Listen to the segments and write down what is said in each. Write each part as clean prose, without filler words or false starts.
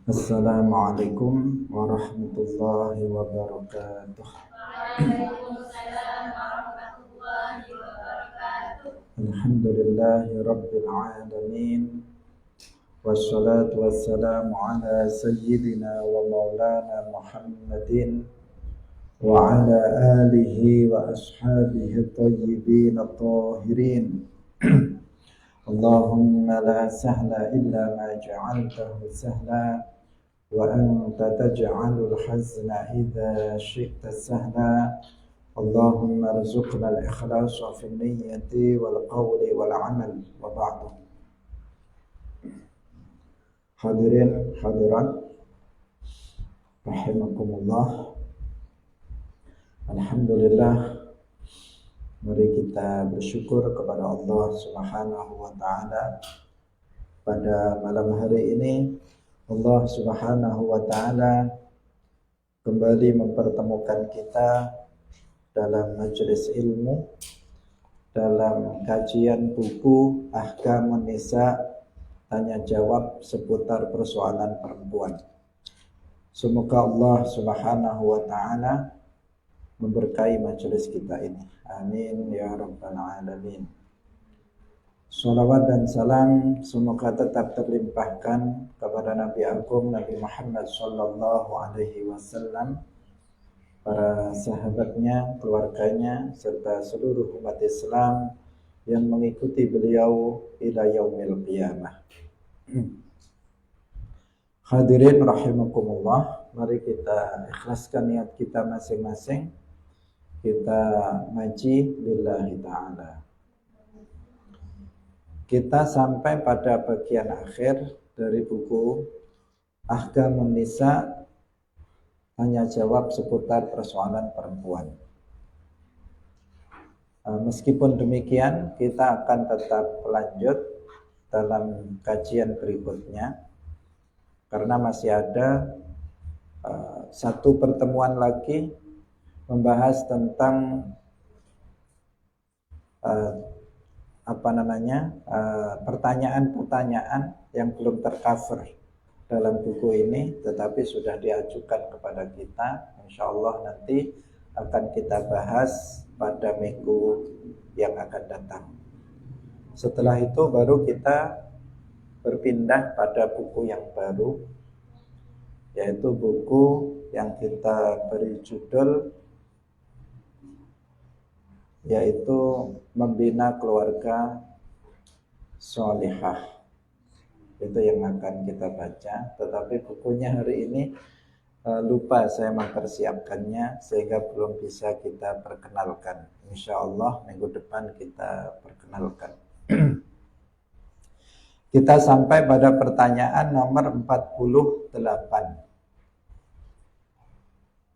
Assalamualaikum warahmatullahi wabarakatuh. Waalaikumsalam warahmatullahi wabarakatuh. Alhamdulillahi rabbil alamin. Wassalatu wassalamu ala sayyidina wa maulana Muhammadin wa ala alihi wa ashabihi tayyibin at-tahirin. Allahumma la sahla illa ma ja'altahu sahla wa anta taj'alul hazna idza syi'ta sahla. Allahumma rzuqna al-ikhlasa fi niyyati wal qawli wal amal wa ba'du. Hadirin hadirat rahimakumullah. Alhamdulillah, mari kita bersyukur kepada Allah Subhanahu wa taala. Pada malam hari ini Allah Subhanahu wa taala kembali mempertemukan kita dalam majelis ilmu, dalam kajian buku Ahkamun Nisa, tanya jawab seputar persoalan perempuan. Semoga Allah Subhanahu wa taala memberkahi majelis kita ini. Amin ya rabbal alamin. Salawat dan salam semoga tetap terlimpahkan kepada Nabi Agung Nabi Muhammad sallallahu alaihi wasallam, para sahabatnya, keluarganya, serta seluruh umat Islam yang mengikuti beliau ila yaumil qiyamah. Hadirin rahimakumullah, mari kita ikhlaskan niat kita masing-masing. Kita ngaji lillahi ta'ala. Kita sampai pada bagian akhir dari buku Ahkamun Nisa, tanya jawab seputar persoalan perempuan. Meskipun demikian, kita akan tetap lanjut dalam kajian berikutnya, karena masih ada satu pertemuan lagi membahas tentang pertanyaan-pertanyaan yang belum tercover dalam buku ini, tetapi sudah diajukan kepada kita. Insya Allah nanti akan kita bahas pada minggu yang akan datang. Setelah itu baru kita berpindah pada buku yang baru, yaitu buku yang kita beri judul yaitu Membina Keluarga Sholihah. Itu yang akan kita baca, tetapi bukunya hari ini lupa saya mempersiapkannya sehingga belum bisa kita perkenalkan. Insya Allah minggu depan kita perkenalkan. Kita sampai pada pertanyaan nomor 48.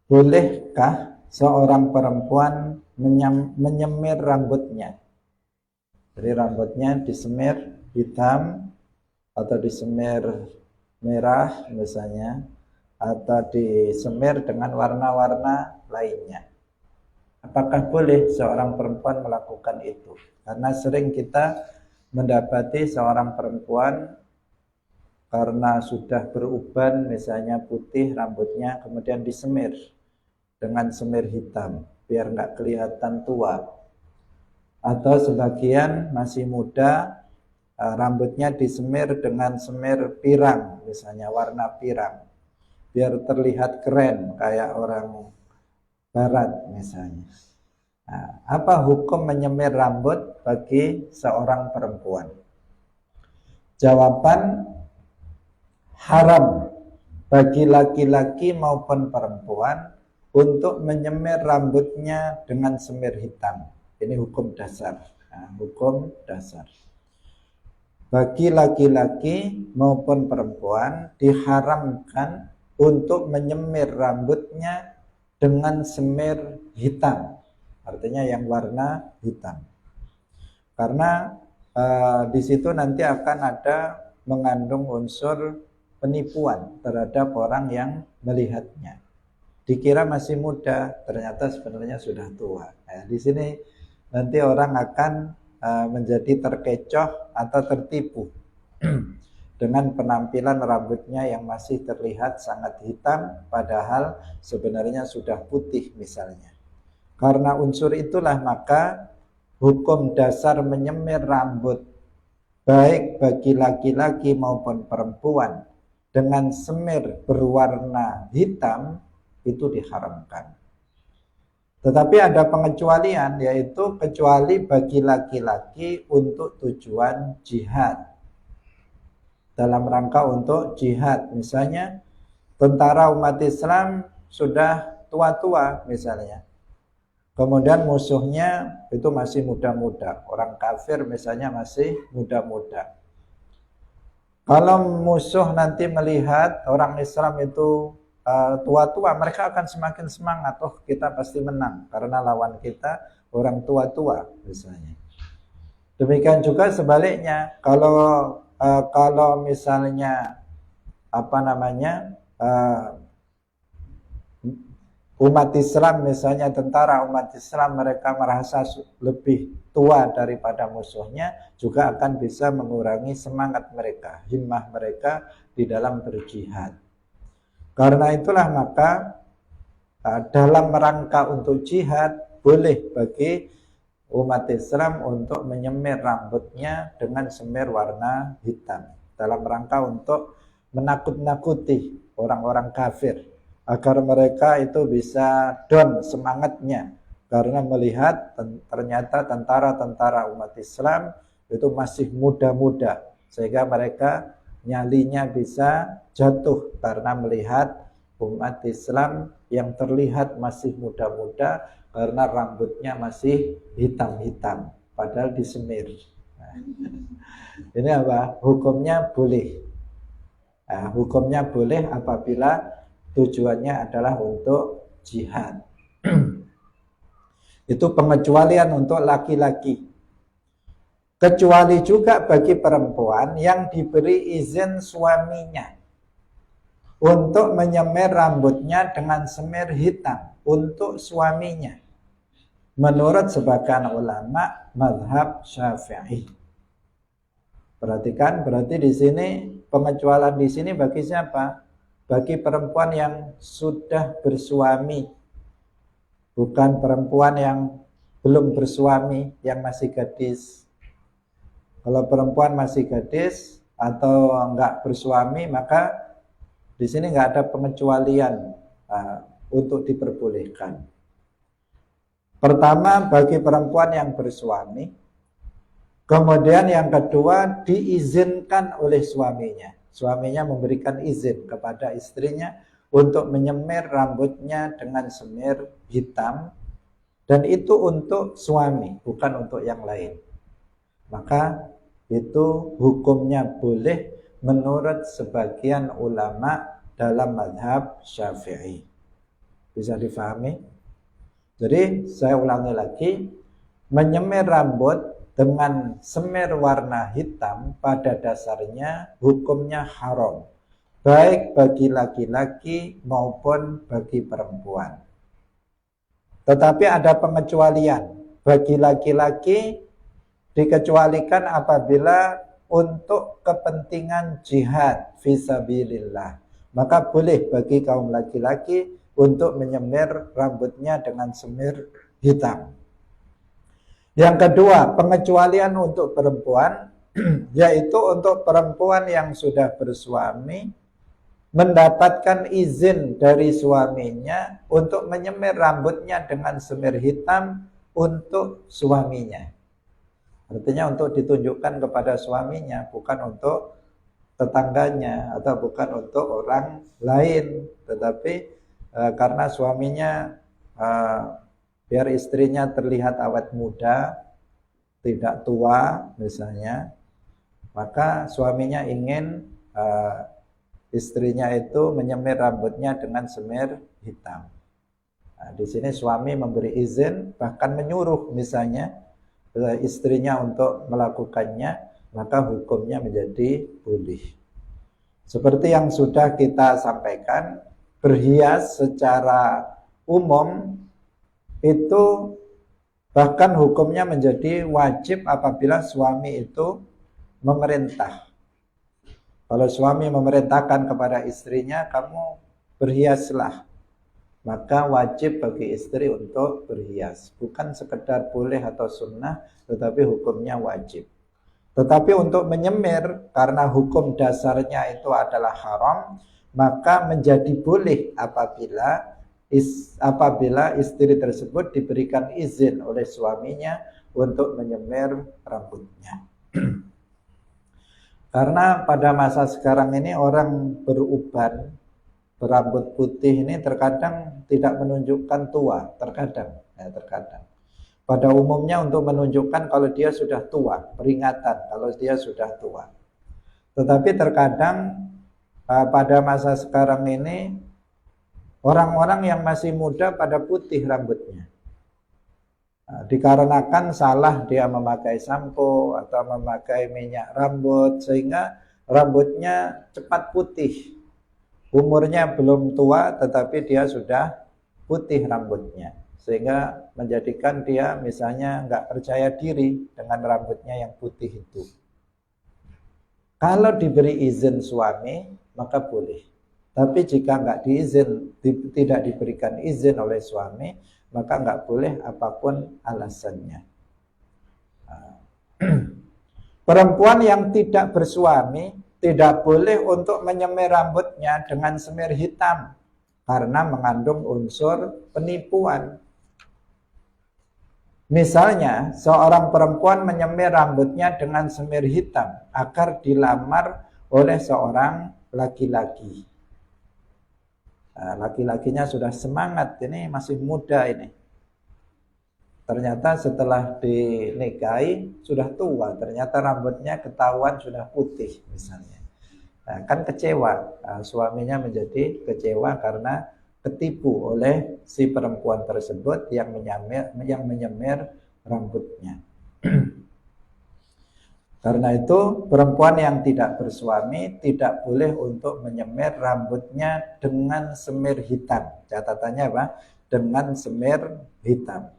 Bolehkah seorang perempuan menyemir rambutnya? Jadi rambutnya disemir hitam atau disemir merah misalnya, atau disemir dengan warna-warna lainnya. Apakah boleh seorang perempuan melakukan itu? Karena sering kita mendapati seorang perempuan karena sudah beruban, misalnya putih rambutnya, kemudian disemir dengan semir hitam biar nggak kelihatan tua. Atau sebagian masih muda, rambutnya disemir dengan semir pirang, misalnya warna pirang, biar terlihat keren kayak orang barat misalnya. Nah, apa hukum menyemir rambut bagi seorang perempuan? Jawaban, haram bagi laki-laki maupun perempuan untuk menyemir rambutnya dengan semir hitam. Ini hukum dasar. Nah, hukum dasar. Bagi laki-laki maupun perempuan diharamkan untuk menyemir rambutnya dengan semir hitam. Artinya yang warna hitam. Karena di situ nanti akan ada mengandung unsur penipuan terhadap orang yang melihatnya. Dikira masih muda, ternyata sebenarnya sudah tua. Nah, di sini nanti orang akan menjadi terkecoh atau tertipu dengan penampilan rambutnya yang masih terlihat sangat hitam padahal sebenarnya sudah putih misalnya. Karena unsur itulah maka hukum dasar menyemir rambut baik bagi laki-laki maupun perempuan dengan semir berwarna hitam itu diharamkan. Tetapi ada pengecualian, yaitu kecuali bagi laki-laki untuk tujuan jihad. Dalam rangka untuk jihad, misalnya tentara umat Islam sudah tua-tua misalnya. Kemudian musuhnya itu masih muda-muda, orang kafir misalnya masih muda-muda. Kalau musuh nanti melihat orang Islam itu tua-tua, mereka akan semakin semangat. Oh, kita pasti menang karena lawan kita orang tua-tua misalnya. Demikian juga sebaliknya, kalau misalnya umat Islam misalnya tentara umat Islam mereka merasa lebih tua daripada musuhnya, juga akan bisa mengurangi semangat mereka, himmah mereka di dalam berjihad. Karena itulah maka dalam rangka untuk jihad boleh bagi umat Islam untuk menyemir rambutnya dengan semir warna hitam dalam rangka untuk menakut-nakuti orang-orang kafir agar mereka itu bisa down semangatnya karena melihat ternyata tentara-tentara umat Islam itu masih muda-muda sehingga mereka nyalinya bisa jatuh karena melihat umat Islam yang terlihat masih muda-muda karena rambutnya masih hitam-hitam padahal disemir. Nah, ini apa? Hukumnya boleh. Nah, hukumnya boleh apabila tujuannya adalah untuk jihad. Itu pengecualian untuk laki-laki. Kecuali juga bagi perempuan yang diberi izin suaminya untuk menyemir rambutnya dengan semir hitam untuk suaminya. Menurut sebagian ulama mazhab Syafi'i. Perhatikan, berarti di sini pengecualian di sini bagi siapa? Bagi perempuan yang sudah bersuami, bukan perempuan yang belum bersuami, yang masih gadis. Kalau perempuan masih gadis atau enggak bersuami, maka di sini enggak ada pengecualian untuk diperbolehkan. Pertama bagi perempuan yang bersuami, kemudian yang kedua diizinkan oleh suaminya. Suaminya memberikan izin kepada istrinya untuk menyemir rambutnya dengan semir hitam, dan itu untuk suami, bukan untuk yang lain. Maka itu hukumnya boleh menurut sebagian ulama dalam mazhab Syafi'i. Bisa difahami? Jadi saya ulangi lagi, menyemir rambut dengan semir warna hitam pada dasarnya hukumnya haram, baik bagi laki-laki maupun bagi perempuan. Tetapi ada pengecualian. Bagi laki-laki dikecualikan apabila untuk kepentingan jihad fisabilillah. Maka boleh bagi kaum laki-laki untuk menyemir rambutnya dengan semir hitam. Yang kedua, pengecualian untuk perempuan, yaitu untuk perempuan yang sudah bersuami mendapatkan izin dari suaminya untuk menyemir rambutnya dengan semir hitam untuk suaminya. Artinya untuk ditunjukkan kepada suaminya, bukan untuk tetangganya atau bukan untuk orang lain, tetapi karena suaminya biar istrinya terlihat awet muda, tidak tua misalnya, maka suaminya ingin istrinya itu menyemir rambutnya dengan semir hitam. Nah, di sini suami memberi izin, bahkan menyuruh misalnya istrinya untuk melakukannya, maka hukumnya menjadi boleh. Seperti yang sudah kita sampaikan, berhias secara umum itu bahkan hukumnya menjadi wajib apabila suami itu memerintah. Kalau suami memerintahkan kepada istrinya, kamu berhiaslah, maka wajib bagi istri untuk berhias. Bukan sekedar boleh atau sunnah, tetapi hukumnya wajib. Tetapi untuk menyemir, karena hukum dasarnya itu adalah haram, maka menjadi boleh apabila istri tersebut diberikan izin oleh suaminya untuk menyemir rambutnya. Karena pada masa sekarang ini orang beruban, berambut putih ini terkadang tidak menunjukkan tua, terkadang. Pada umumnya untuk menunjukkan kalau dia sudah tua, peringatan kalau dia sudah tua. Tetapi terkadang pada masa sekarang ini orang-orang yang masih muda pada putih rambutnya. Dikarenakan salah dia memakai sampo atau memakai minyak rambut sehingga rambutnya cepat putih. Umurnya belum tua tetapi dia sudah putih rambutnya, sehingga menjadikan dia misalnya nggak percaya diri dengan rambutnya yang putih itu. Kalau diberi izin suami maka boleh. Tapi jika tidak diberikan izin oleh suami, maka nggak boleh apapun alasannya. Perempuan yang tidak bersuami tidak boleh untuk menyemir rambutnya dengan semir hitam karena mengandung unsur penipuan. Misalnya, seorang perempuan menyemir rambutnya dengan semir hitam agar dilamar oleh seorang laki-laki. Laki-lakinya sudah semangat, ini masih muda ini. Ternyata setelah dinikahi sudah tua, ternyata rambutnya ketahuan sudah putih misalnya. Kan kecewa, suaminya menjadi kecewa karena ketipu oleh si perempuan tersebut yang menyemir rambutnya. Karena itu perempuan yang tidak bersuami tidak boleh untuk menyemir rambutnya dengan semir hitam. Catatannya apa? Dengan semir hitam.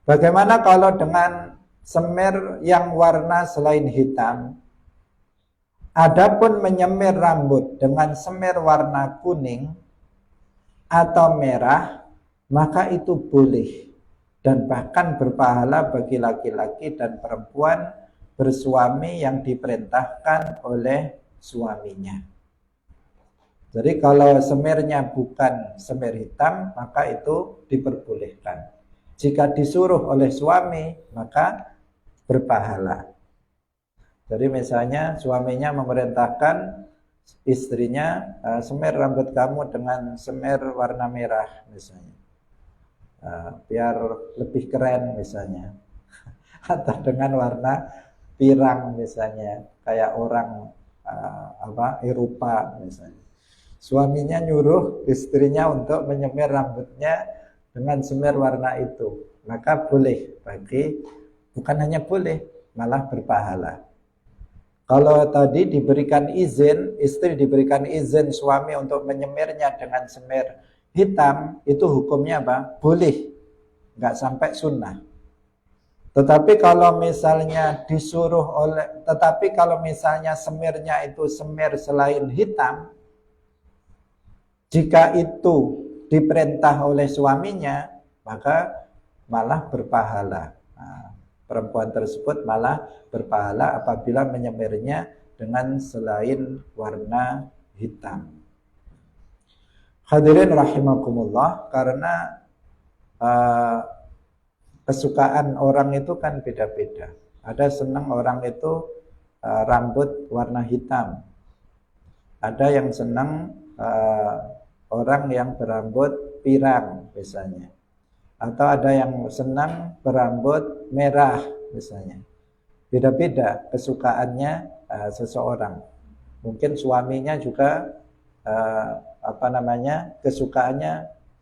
Bagaimana kalau dengan semir yang warna selain hitam? Adapun menyemir rambut dengan semir warna kuning atau merah, maka itu boleh dan bahkan berpahala bagi laki-laki dan perempuan bersuami yang diperintahkan oleh suaminya. Jadi kalau semirnya bukan semir hitam, maka itu diperbolehkan. Jika disuruh oleh suami, maka berpahala. Jadi misalnya suaminya memerintahkan istrinya, semir rambut kamu dengan semir warna merah misalnya, biar lebih keren misalnya, atau dengan warna pirang misalnya, kayak orang Eropa misalnya. Suaminya nyuruh istrinya untuk menyemir rambutnya dengan semir warna itu, maka boleh bukan hanya boleh, malah berpahala. Kalau tadi diberikan izin, istri diberikan izin suami untuk menyemirnya dengan semir hitam, itu hukumnya apa? Boleh, nggak sampai sunnah. Tetapi kalau misalnya semirnya itu semir selain hitam, jika itu diperintah oleh suaminya, maka malah berpahala. Perempuan tersebut malah berpahala apabila menyemirnya dengan selain warna hitam. Hadirin rahimakumullah, karena kesukaan orang itu kan beda-beda. Ada senang orang itu rambut warna hitam. Ada yang senang orang yang berambut pirang misalnya. Atau ada yang senang berambut merah misalnya. Beda-beda kesukaannya seseorang. Mungkin suaminya juga kesukaannya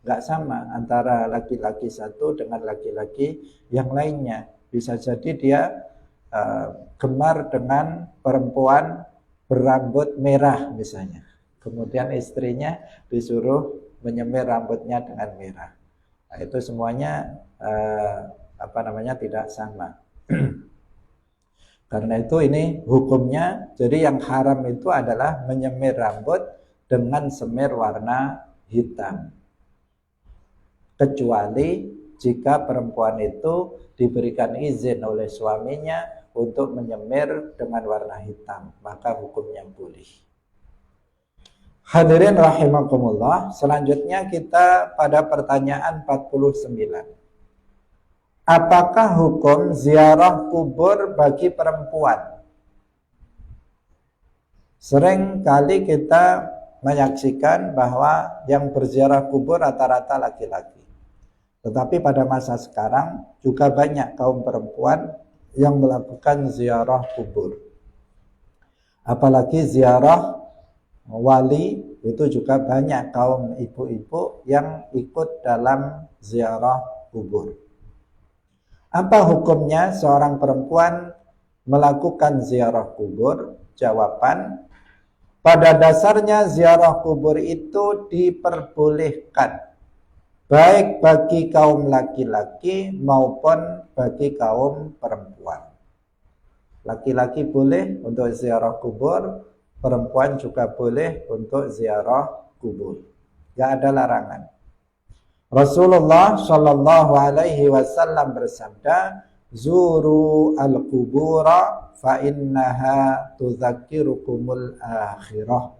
nggak sama antara laki-laki satu dengan laki-laki yang lainnya. Bisa jadi dia gemar dengan perempuan berambut merah misalnya. Kemudian istrinya disuruh menyemir rambutnya dengan merah. Nah, itu semuanya tidak sama. Karena itu ini hukumnya, jadi yang haram itu adalah menyemir rambut dengan semir warna hitam. Kecuali jika perempuan itu diberikan izin oleh suaminya untuk menyemir dengan warna hitam, maka hukumnya boleh. Hadirin rahimakumullah, selanjutnya kita pada pertanyaan 49. Apakah hukum ziarah kubur bagi perempuan? Sering kali kita menyaksikan bahwa yang berziarah kubur rata-rata laki-laki. Tetapi pada masa sekarang juga banyak kaum perempuan yang melakukan ziarah kubur. Apalagi ziarah wali, itu juga banyak kaum ibu-ibu yang ikut dalam ziarah kubur. Apa hukumnya seorang perempuan melakukan ziarah kubur? Jawaban, pada dasarnya ziarah kubur itu diperbolehkan, baik bagi kaum laki-laki maupun bagi kaum perempuan. Laki-laki boleh untuk ziarah kubur, perempuan juga boleh untuk ziarah kubur. Gak ada larangan. Rasulullah Shallallahu Alaihi Wasallam bersabda, "Zuru al-kubura fa innaha tudzakirukumul akhirah."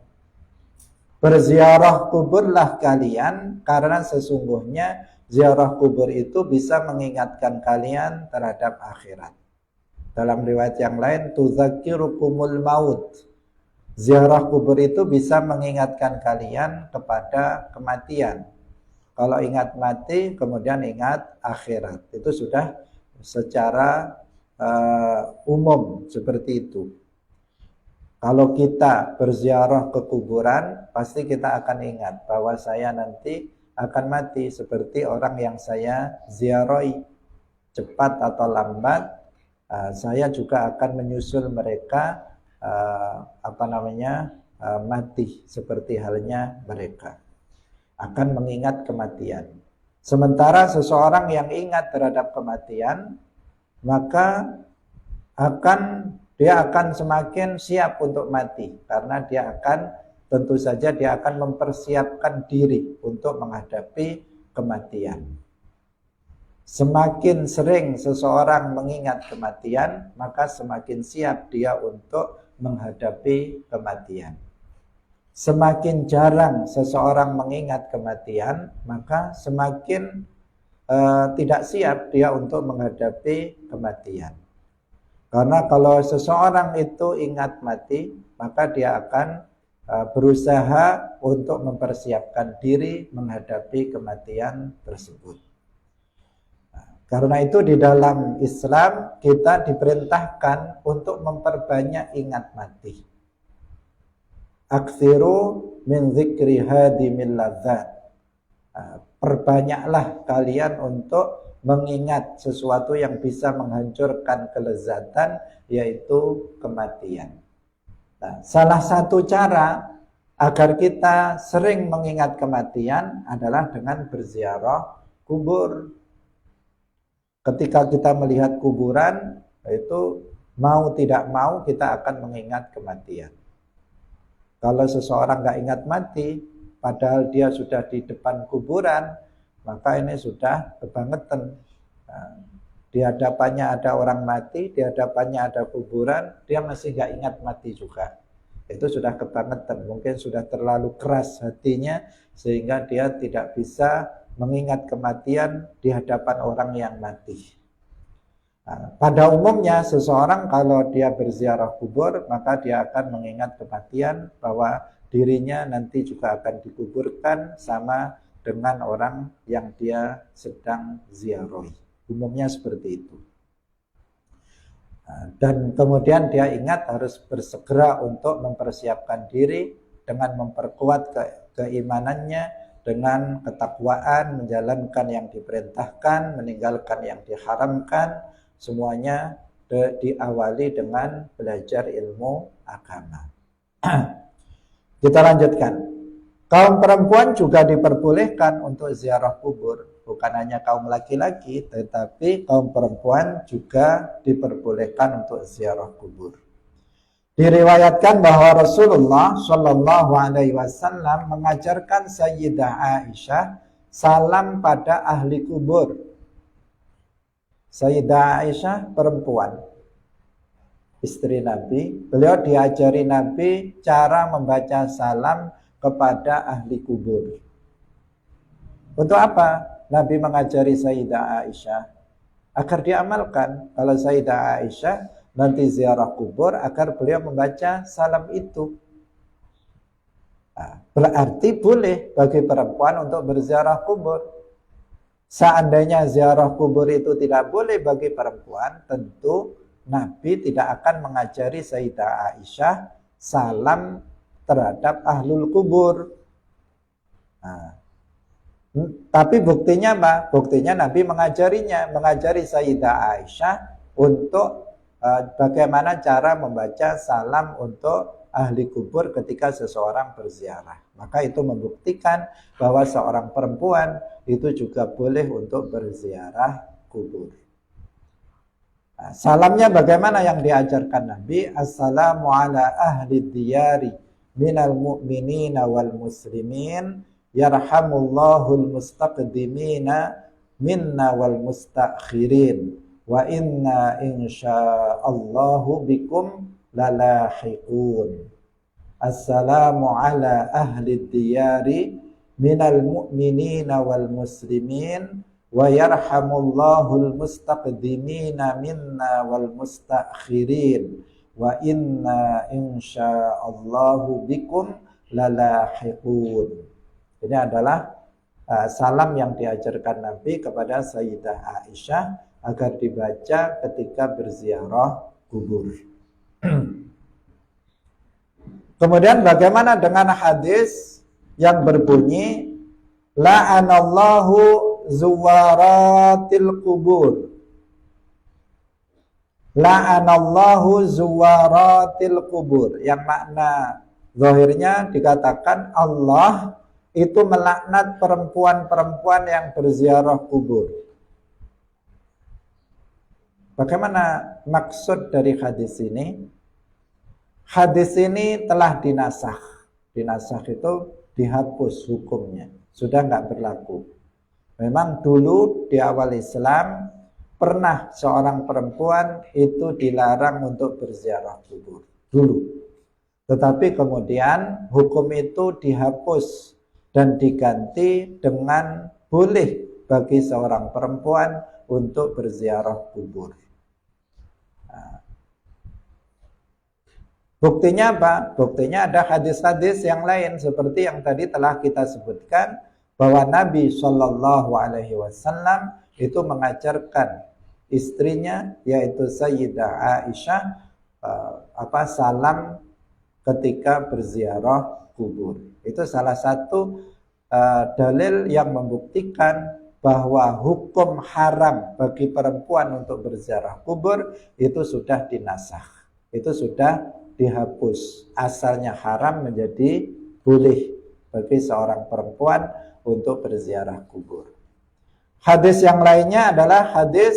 Berziarah kuburlah kalian karena sesungguhnya ziarah kubur itu bisa mengingatkan kalian terhadap akhirat. Dalam riwayat yang lain, tudzakirukumul maut. Ziarah kubur itu bisa mengingatkan kalian kepada kematian. Kalau ingat mati, kemudian ingat akhirat. Itu sudah secara umum seperti itu. Kalau kita berziarah ke kuburan, pasti kita akan ingat bahwa saya nanti akan mati seperti orang yang saya ziarahi. Cepat atau lambat, saya juga akan menyusul mereka mati seperti halnya mereka. Akan mengingat kematian. Sementara seseorang yang ingat terhadap kematian, maka dia akan semakin siap untuk mati, karena tentu saja dia akan mempersiapkan diri untuk menghadapi kematian. Semakin sering seseorang mengingat kematian, maka semakin siap dia untuk menghadapi kematian. Semakin jarang seseorang mengingat kematian, maka semakin tidak siap dia untuk menghadapi kematian. Karena kalau seseorang itu ingat mati, maka dia akan berusaha untuk mempersiapkan diri menghadapi kematian tersebut. Karena itu di dalam Islam kita diperintahkan untuk memperbanyak ingat mati. Aktsiru min dzikri hadimil ladzat. Perbanyaklah kalian untuk mengingat sesuatu yang bisa menghancurkan kelezatan, yaitu kematian. Nah, salah satu cara agar kita sering mengingat kematian adalah dengan berziarah kubur. Ketika kita melihat kuburan, itu mau tidak mau kita akan mengingat kematian. Kalau seseorang nggak ingat mati, padahal dia sudah di depan kuburan, maka ini sudah kebangetan. Nah, di hadapannya ada orang mati, di hadapannya ada kuburan, dia masih nggak ingat mati juga. Itu sudah kebangetan, mungkin sudah terlalu keras hatinya, sehingga dia tidak bisa mengingat kematian di hadapan orang yang mati. Nah, pada umumnya seseorang kalau dia berziarah kubur, maka dia akan mengingat kematian bahwa dirinya nanti juga akan dikuburkan sama dengan orang yang dia sedang ziarahi. Umumnya seperti itu. Nah, dan kemudian dia ingat harus bersegera untuk mempersiapkan diri dengan memperkuat keimanannya, dengan ketakwaan, menjalankan yang diperintahkan, meninggalkan yang diharamkan. Semuanya diawali dengan belajar ilmu agama. Kita lanjutkan. Kaum perempuan juga diperbolehkan untuk ziarah kubur. bukan hanya kaum laki-laki, tetapi kaum perempuan juga diperbolehkan untuk ziarah kubur. Diriwayatkan bahwa Rasulullah Shallallahu Alaihi Wasallam mengajarkan Sayyidah Aisyah salam pada ahli kubur. Sayyidah Aisyah perempuan, istri Nabi. Beliau diajari Nabi cara membaca salam kepada ahli kubur. Untuk apa Nabi mengajari Sayyidah Aisyah? Agar diamalkan. Kalau Sayyidah Aisyah nanti ziarah kubur, agar beliau membaca salam itu. Nah, berarti boleh bagi perempuan untuk berziarah kubur. Seandainya ziarah kubur itu tidak boleh bagi perempuan, tentu Nabi tidak akan mengajari Sayyidah Aisyah salam terhadap ahlul kubur. Nah, tapi buktinya apa? Buktinya Nabi mengajari Sayyidah Aisyah untuk bagaimana cara membaca salam untuk ahli kubur ketika seseorang berziarah. Maka itu membuktikan bahwa seorang perempuan itu juga boleh untuk berziarah kubur. Nah, salamnya bagaimana yang diajarkan Nabi? Assalamu ala ahli diyari minal mu'minina wal muslimin yarhamullahul mustaqdimina minna wal mustakhirin wa inna insya'allahu bikum lalahiqun. Assalamu ala ahli diyari minal mu'minina wal muslimin wa yarhamullahul mustaqdimina minna wal mustakhirin wa inna insya'allahu bikum lalahiqun. Ini adalah salam yang diajarkan Nabi kepada Sayyidah Aisyah agar dibaca ketika berziarah kubur. Kemudian bagaimana dengan hadis yang berbunyi la'anallahu zuwaratil kubur. La'anallahu zuwaratil kubur, yang makna zahirnya dikatakan Allah itu melaknat perempuan-perempuan yang berziarah kubur. Bagaimana maksud dari hadis ini? Hadis ini telah dinasakh. Dinasakh itu dihapus hukumnya, sudah nggak berlaku. Memang dulu di awal Islam pernah seorang perempuan itu dilarang untuk berziarah kubur dulu. Tetapi kemudian hukum itu dihapus dan diganti dengan boleh bagi seorang perempuan untuk berziarah kubur. Nah, buktinya apa? Buktinya ada hadis-hadis yang lain seperti yang tadi telah kita sebutkan, bahwa Nabi Shallallahu Alaihi Wasallam itu mengajarkan istrinya yaitu Sayyidah Aisyah salam ketika berziarah kubur. Itu salah satu dalil yang membuktikan bahwa hukum haram bagi perempuan untuk berziarah kubur itu sudah dinasakh, itu sudah dihapus. Asalnya haram menjadi boleh bagi seorang perempuan untuk berziarah kubur. Hadis yang lainnya adalah hadis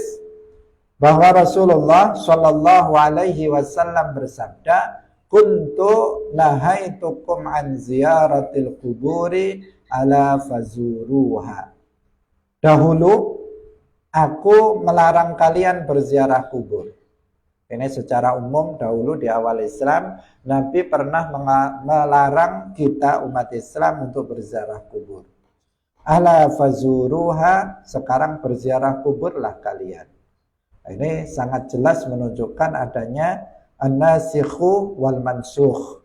bahwa Rasulullah Shallallahu Alaihi Wasallam bersabda, kuntu nahaitukum an ziyaratil kuburi ala fazuruha. Dahulu aku melarang kalian berziarah kubur. Ini secara umum dahulu di awal Islam Nabi pernah melarang kita umat Islam untuk berziarah kubur. Ala fazuruha, sekarang berziarah kuburlah kalian. Ini sangat jelas menunjukkan adanya an-nasikhu wal mansukh,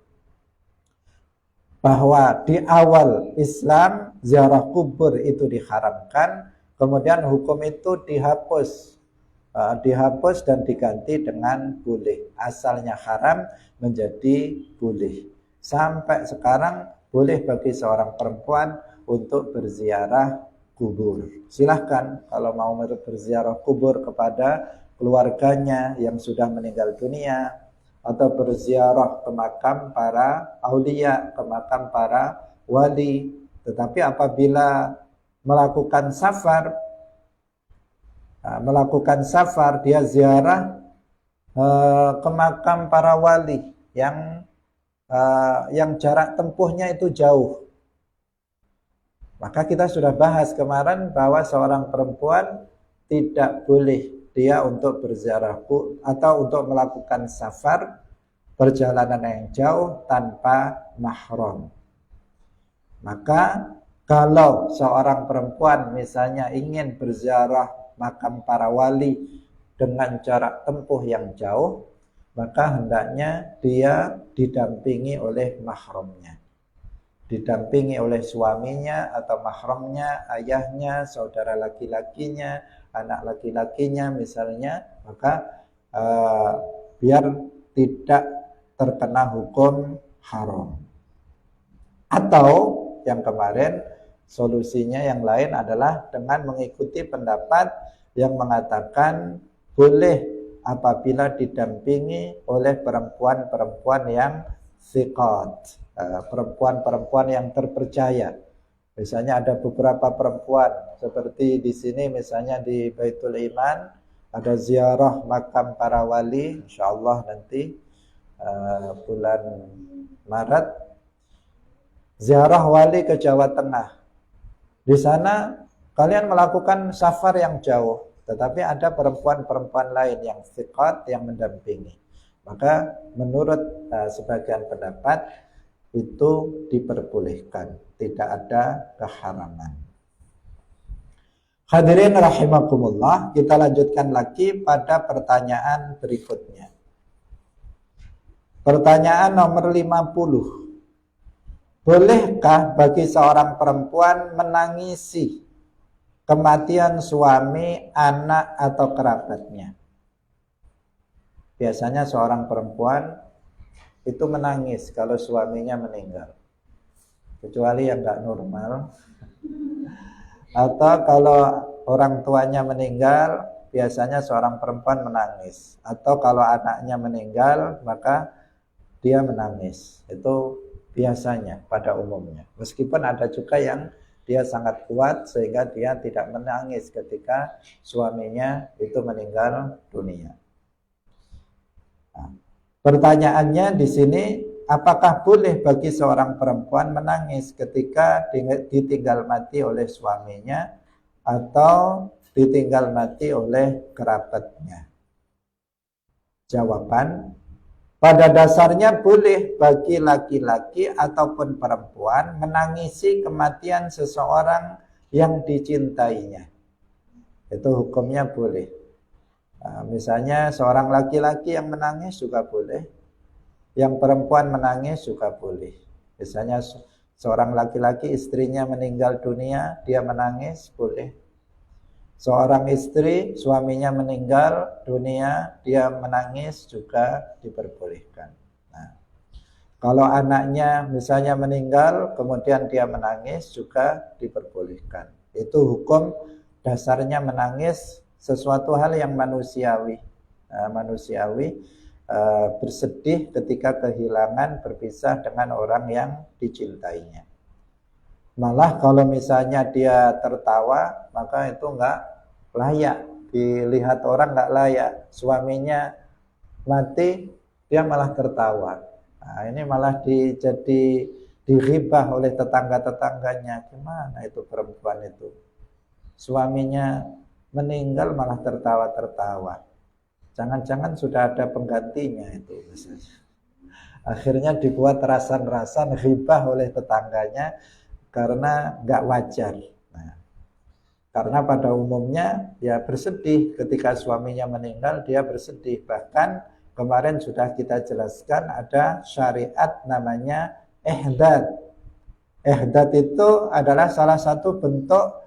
bahwa di awal Islam ziarah kubur itu diharamkan, kemudian hukum itu dihapus dan diganti dengan boleh. Asalnya haram menjadi boleh. Sampai sekarang boleh bagi seorang perempuan untuk berziarah kubur. Silahkan kalau mau berziarah kubur kepada keluarganya yang sudah meninggal dunia, atau berziarah ke makam para aulia, ke makam para wali. Tetapi apabila melakukan safar, dia ziarah ke makam para wali yang jarak tempuhnya itu jauh. Maka kita sudah bahas kemarin bahwa seorang perempuan tidak boleh dia untuk berziarah atau untuk melakukan safar perjalanan yang jauh tanpa mahram. Maka kalau seorang perempuan misalnya ingin berziarah makam para wali dengan jarak tempuh yang jauh, maka hendaknya dia didampingi oleh mahramnya, didampingi oleh suaminya atau mahramnya, ayahnya, saudara laki-lakinya, anak laki-lakinya misalnya, maka biar tidak terkena hukum haram. Atau yang kemarin solusinya yang lain adalah dengan mengikuti pendapat yang mengatakan boleh apabila didampingi oleh perempuan-perempuan yang thiqat, perempuan-perempuan yang terpercaya. Misalnya ada beberapa perempuan seperti di sini, misalnya di Baitul Iman ada ziarah makam para wali, insyaallah nanti bulan Maret, ziarah wali ke Jawa Tengah. Di sana kalian melakukan safar yang jauh, tetapi ada perempuan-perempuan lain yang thiqat yang mendampingi. Maka menurut sebagian pendapat itu diperbolehkan, tidak ada keharaman. Hadirin rahimakumullah, kita lanjutkan lagi pada pertanyaan berikutnya. Pertanyaan nomor 50. Bolehkah bagi seorang perempuan menangisi kematian suami, anak, atau kerabatnya? Biasanya seorang perempuan itu menangis kalau suaminya meninggal, kecuali yang nggak normal. Atau kalau orang tuanya meninggal, biasanya seorang perempuan menangis. Atau kalau anaknya meninggal, maka dia menangis. Itu biasanya pada umumnya. Meskipun ada juga yang dia sangat kuat sehingga dia tidak menangis ketika suaminya itu meninggal dunia. Nah, pertanyaannya di sini, apakah boleh bagi seorang perempuan menangis ketika ditinggal mati oleh suaminya atau ditinggal mati oleh kerabatnya? Jawaban, pada dasarnya boleh bagi laki-laki ataupun perempuan menangisi kematian seseorang yang dicintainya. Itu hukumnya boleh. Nah, misalnya seorang laki-laki yang menangis juga boleh, yang perempuan menangis juga boleh. Misalnya seorang laki-laki istrinya meninggal dunia, dia menangis, boleh. Seorang istri suaminya meninggal dunia, dia menangis juga diperbolehkan. Nah, kalau anaknya misalnya meninggal kemudian dia menangis juga diperbolehkan. Itu hukum dasarnya menangis sesuatu hal yang manusiawi. Bersedih ketika kehilangan, berpisah dengan orang yang dicintainya. Malah kalau misalnya dia tertawa, maka itu enggak layak, dilihat orang enggak layak. Suaminya mati, dia malah tertawa. Nah, ini malah jadi diribah oleh tetangga-tetangganya. Gimana itu perempuan itu? Suaminya meninggal malah tertawa-tertawa. Jangan-jangan sudah ada penggantinya itu misalnya. Akhirnya dibuat rasan-rasan ribah oleh tetangganya karena nggak wajar. Nah, karena pada umumnya ya bersedih ketika suaminya meninggal, dia bersedih. Bahkan kemarin sudah kita jelaskan ada syariat namanya ihdad. Ihdad itu adalah salah satu bentuk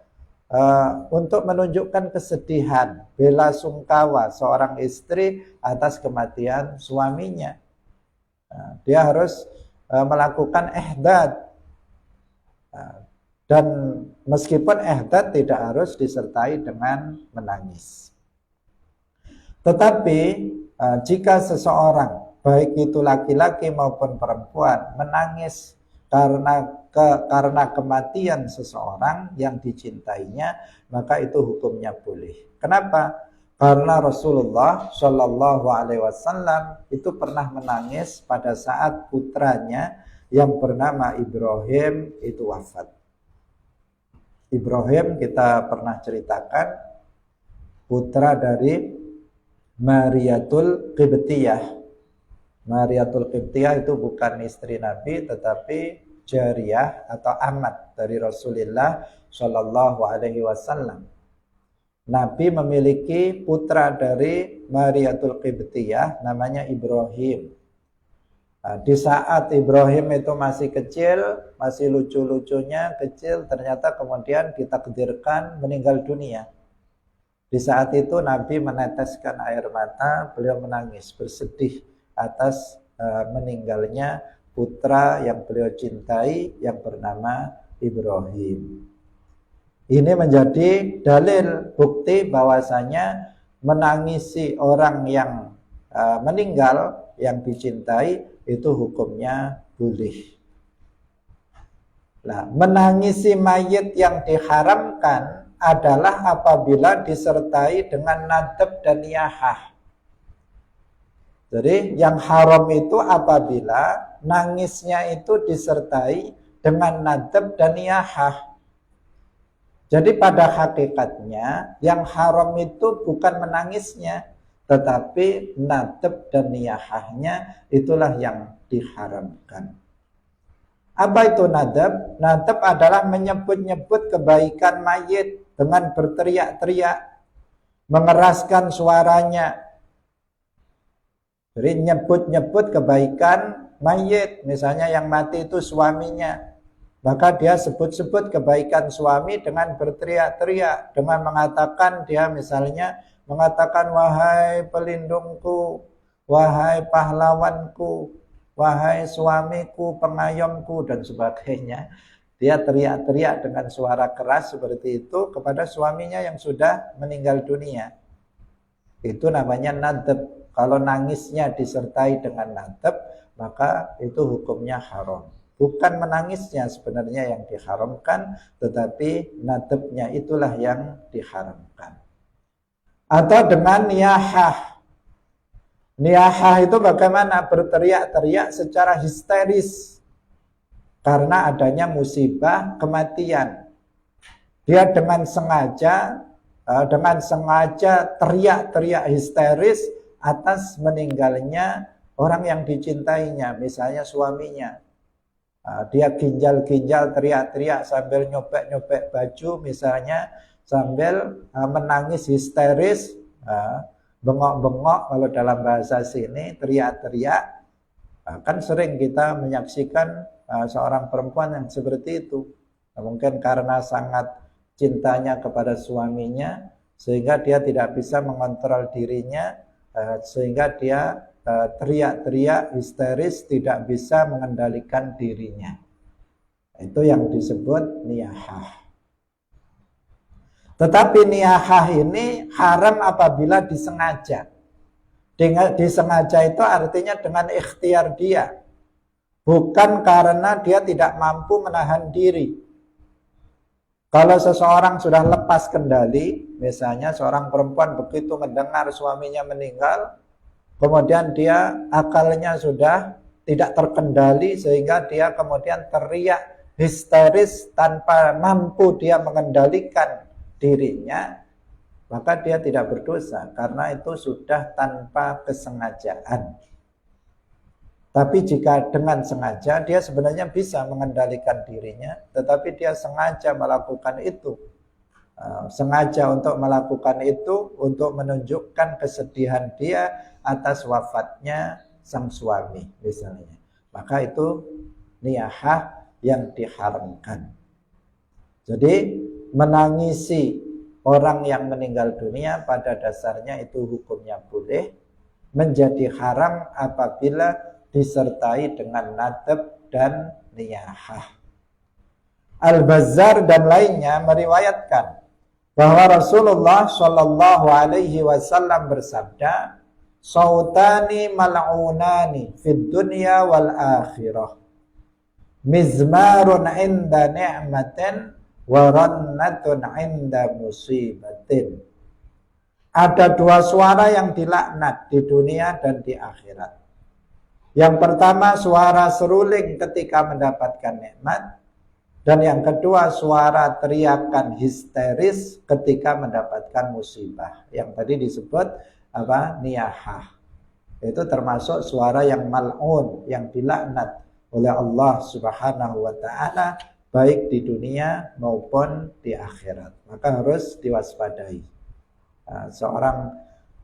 untuk menunjukkan kesedihan, bela sungkawa seorang istri atas kematian suaminya. Nah, dia harus melakukan ihdad. Nah, dan meskipun ihdad tidak harus disertai dengan menangis. Tetapi jika seseorang, baik itu laki-laki maupun perempuan, menangis karena kematian seseorang yang dicintainya, maka itu hukumnya boleh. Kenapa? Karena Rasulullah Shallallahu Alaihi Wasallam itu pernah menangis pada saat putranya yang bernama Ibrahim itu wafat. Ibrahim kita pernah ceritakan putra dari Mariyatul Qibtiyah. Mariyatul Qibtiyah itu bukan istri Nabi, tetapi jariyah atau amat dari Rasulullah Shallallahu Alaihi Wasallam. Nabi memiliki putra dari Mariyatul Qibtiyah namanya Ibrahim. Nah, di saat Ibrahim itu masih kecil, masih lucu-lucunya kecil, ternyata kemudian ditakdirkan meninggal dunia. Di saat itu Nabi meneteskan air mata, beliau menangis bersedih atas meninggalnya putra yang beliau cintai yang bernama Ibrahim. Ini menjadi dalil bukti bahwasanya menangisi orang yang meninggal yang dicintai itu hukumnya boleh. Nah, menangisi mayit yang diharamkan adalah apabila disertai dengan nadab dan niyahah. Jadi yang haram itu apabila nangisnya itu disertai dengan nadab dan niyahah. Jadi pada hakikatnya yang haram itu bukan menangisnya, tetapi nadab dan niyahahnya itulah yang diharamkan. Apa itu nadab? Nadab adalah menyebut-nyebut kebaikan mayit dengan berteriak-teriak, mengeraskan suaranya. Jadi nyebut-nyebut kebaikan mayit, misalnya yang mati itu suaminya, maka dia sebut-sebut kebaikan suami dengan berteriak-teriak, dengan mengatakan dia misalnya mengatakan wahai pelindungku, wahai pahlawanku, wahai suamiku, pengayomku dan sebagainya. Dia teriak-teriak dengan suara keras seperti itu kepada suaminya yang sudah meninggal dunia. Itu namanya nadab. Kalau nangisnya disertai dengan nadab, maka itu hukumnya haram. Bukan menangisnya sebenarnya yang diharamkan, tetapi nadabnya itulah yang diharamkan. Atau dengan niyahah. Niyahah itu bagaimana? Berteriak-teriak secara histeris karena adanya musibah kematian. Dia dengan sengaja teriak-teriak histeris atas meninggalnya orang yang dicintainya, misalnya suaminya. Dia ginjal-ginjal teriak-teriak sambil nyopek-nyopek baju misalnya, sambil menangis histeris, bengok-bengok kalau dalam bahasa sini, teriak-teriak. Kan sering kita menyaksikan seorang perempuan yang seperti itu. Mungkin karena sangat cintanya kepada suaminya, sehingga dia tidak bisa mengontrol dirinya, sehingga dia teriak-teriak histeris, tidak bisa mengendalikan dirinya. Itu yang disebut niyahah. Tetapi niyahah ini haram apabila disengaja. Disengaja itu artinya dengan ikhtiar dia, bukan karena dia tidak mampu menahan diri. Kalau seseorang sudah lepas kendali, misalnya seorang perempuan begitu mendengar suaminya meninggal, kemudian dia akalnya sudah tidak terkendali sehingga dia kemudian teriak histeris tanpa mampu dia mengendalikan dirinya, maka dia tidak berdosa karena itu sudah tanpa kesengajaan. Tapi jika dengan sengaja, dia sebenarnya bisa mengendalikan dirinya, tetapi dia sengaja melakukan itu. Sengaja untuk melakukan itu untuk menunjukkan kesedihan dia atas wafatnya sang suami misalnya, maka itu niyahah yang diharamkan. Jadi menangisi orang yang meninggal dunia pada dasarnya itu hukumnya boleh, menjadi haram apabila disertai dengan nadab dan niyahah. Al-Bazzar dan lainnya meriwayatkan bahwa Rasulullah Shallallahu Alaihi Wasallam bersabda, "Sautani mal'unani fid dunya wal akhirah, mizmarun inda ni'matin wa rannatun inda musibatin. Ada dua suara yang dilaknat di dunia dan di akhirat. Yang pertama suara seruling ketika mendapatkan nikmat, dan yang kedua suara teriakan histeris ketika mendapatkan musibah. Yang tadi disebut apa? Niyahah. Itu termasuk suara yang mal'un, yang dilaknat oleh Allah Subhanahu wa taala baik di dunia maupun di akhirat. Maka harus diwaspadai. Seorang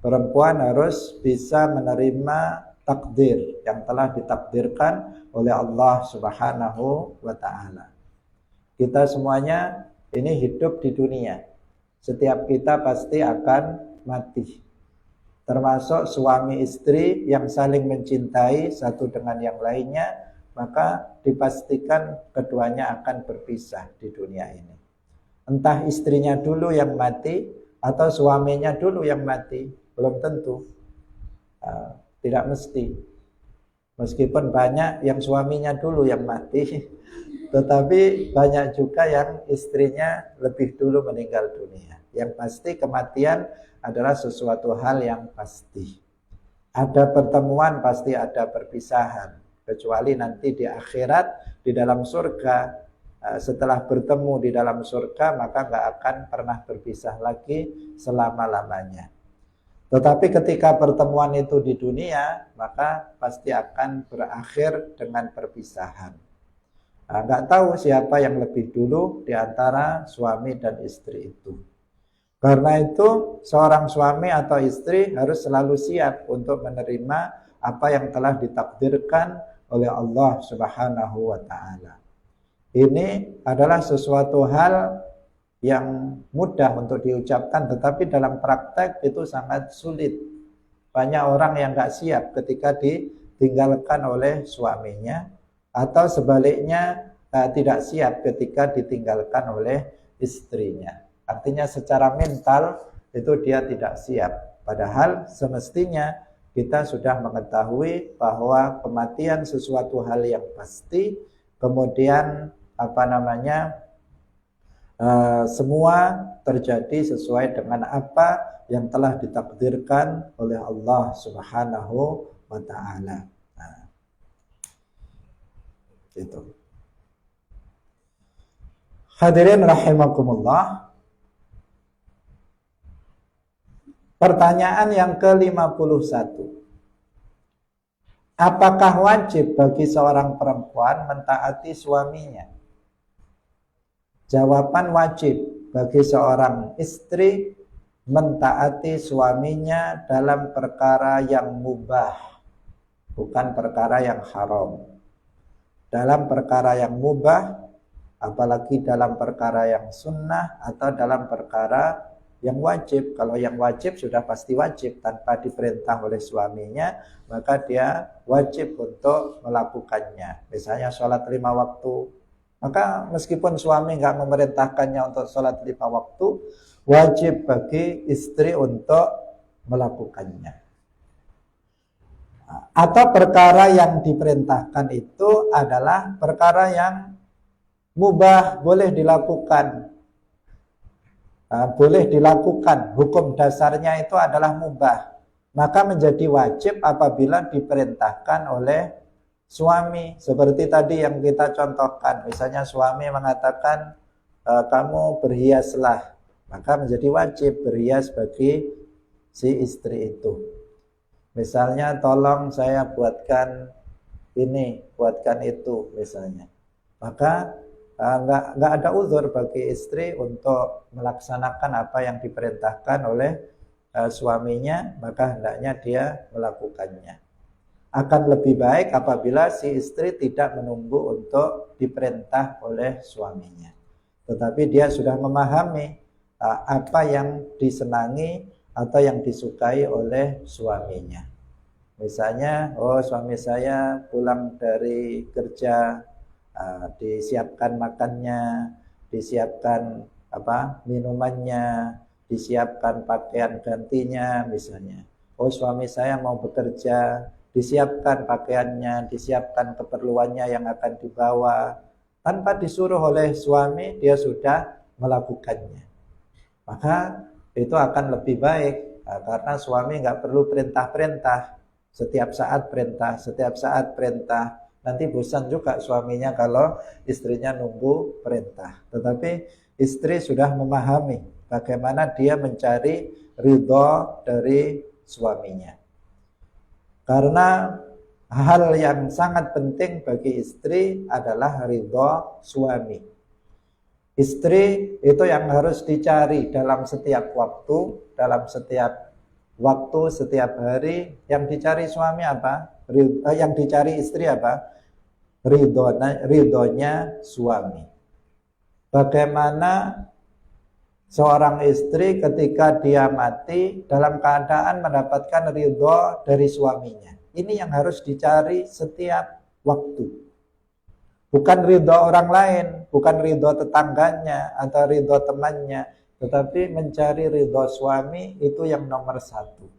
perempuan harus bisa menerima takdir yang telah ditakdirkan oleh Allah Subhanahu wa taala. Kita semuanya ini hidup di dunia. Setiap kita pasti akan mati. Termasuk suami istri yang saling mencintai satu dengan yang lainnya, maka dipastikan keduanya akan berpisah di dunia ini. Entah istrinya dulu yang mati atau suaminya dulu yang mati, belum tentu. Tidak mesti. Meskipun banyak yang suaminya dulu yang mati, tetapi banyak juga yang istrinya lebih dulu meninggal dunia. Yang pasti kematian adalah sesuatu hal yang pasti. Ada pertemuan, pasti ada perpisahan. Kecuali nanti di akhirat, di dalam surga, setelah bertemu di dalam surga, maka nggak akan pernah berpisah lagi selama-lamanya. Tetapi ketika pertemuan itu di dunia, maka pasti akan berakhir dengan perpisahan. Nggak tahu siapa yang lebih dulu di antara suami dan istri itu. Karena itu seorang suami atau istri harus selalu siap untuk menerima apa yang telah ditakdirkan oleh Allah Subhanahu wa taala. Ini adalah sesuatu hal yang mudah untuk diucapkan, tetapi dalam praktek itu sangat sulit. Banyak orang yang nggak siap ketika ditinggalkan oleh suaminya, atau sebaliknya tidak siap ketika ditinggalkan oleh istrinya. Artinya secara mental itu dia tidak siap. Padahal semestinya kita sudah mengetahui bahwa kematian sesuatu hal yang pasti, kemudian semua terjadi sesuai dengan apa yang telah ditakdirkan oleh Allah Subhanahu wa taala. Gitu. Hadirin rahimakumullah. Pertanyaan yang ke-51. Apakah wajib bagi seorang perempuan mentaati suaminya? Jawaban wajib bagi seorang istri mentaati suaminya dalam perkara yang mubah, bukan perkara yang haram. Dalam perkara yang mubah, apalagi dalam perkara yang sunnah atau dalam perkara yang wajib. Kalau yang wajib sudah pasti wajib tanpa diperintah oleh suaminya, maka dia wajib untuk melakukannya. Misalnya sholat 5 waktu. Maka meskipun suami nggak memerintahkannya untuk sholat 5 waktu, wajib bagi istri untuk melakukannya. Atau perkara yang diperintahkan itu adalah perkara yang mubah, boleh dilakukan. Boleh dilakukan, hukum dasarnya itu adalah mubah. Maka menjadi wajib apabila diperintahkan oleh suami. Seperti tadi yang kita contohkan, misalnya suami mengatakan kamu berhiaslah, maka menjadi wajib berhias bagi si istri itu. Misalnya tolong saya buatkan ini, buatkan itu misalnya. Maka nggak ada uzur bagi istri untuk melaksanakan apa yang diperintahkan oleh suaminya, maka hendaknya dia melakukannya. Akan lebih baik apabila si istri tidak menunggu untuk diperintah oleh suaminya, tetapi dia sudah memahami apa yang disenangi atau yang disukai oleh suaminya. Misalnya, suami saya pulang dari kerja, disiapkan makannya, disiapkan minumannya, disiapkan pakaian gantinya misalnya. Suami saya mau bekerja, disiapkan pakaiannya, disiapkan keperluannya yang akan dibawa. Tanpa disuruh oleh suami, dia sudah melakukannya. Maka itu akan lebih baik, karena suami nggak perlu perintah-perintah. Setiap saat perintah, setiap saat perintah. Nanti bosan juga suaminya kalau istrinya nunggu perintah. Tetapi istri sudah memahami bagaimana dia mencari ridho dari suaminya. Karena hal yang sangat penting bagi istri adalah ridho suami. Istri itu yang harus dicari dalam setiap waktu, setiap hari. Yang dicari suami apa? Yang dicari istri apa? Ridhonya suami. Bagaimana seorang istri ketika dia mati dalam keadaan mendapatkan ridho dari suaminya. Ini yang harus dicari setiap waktu. Bukan ridho orang lain, bukan ridho tetangganya atau ridho temannya, tetapi mencari ridho suami itu yang nomor satu.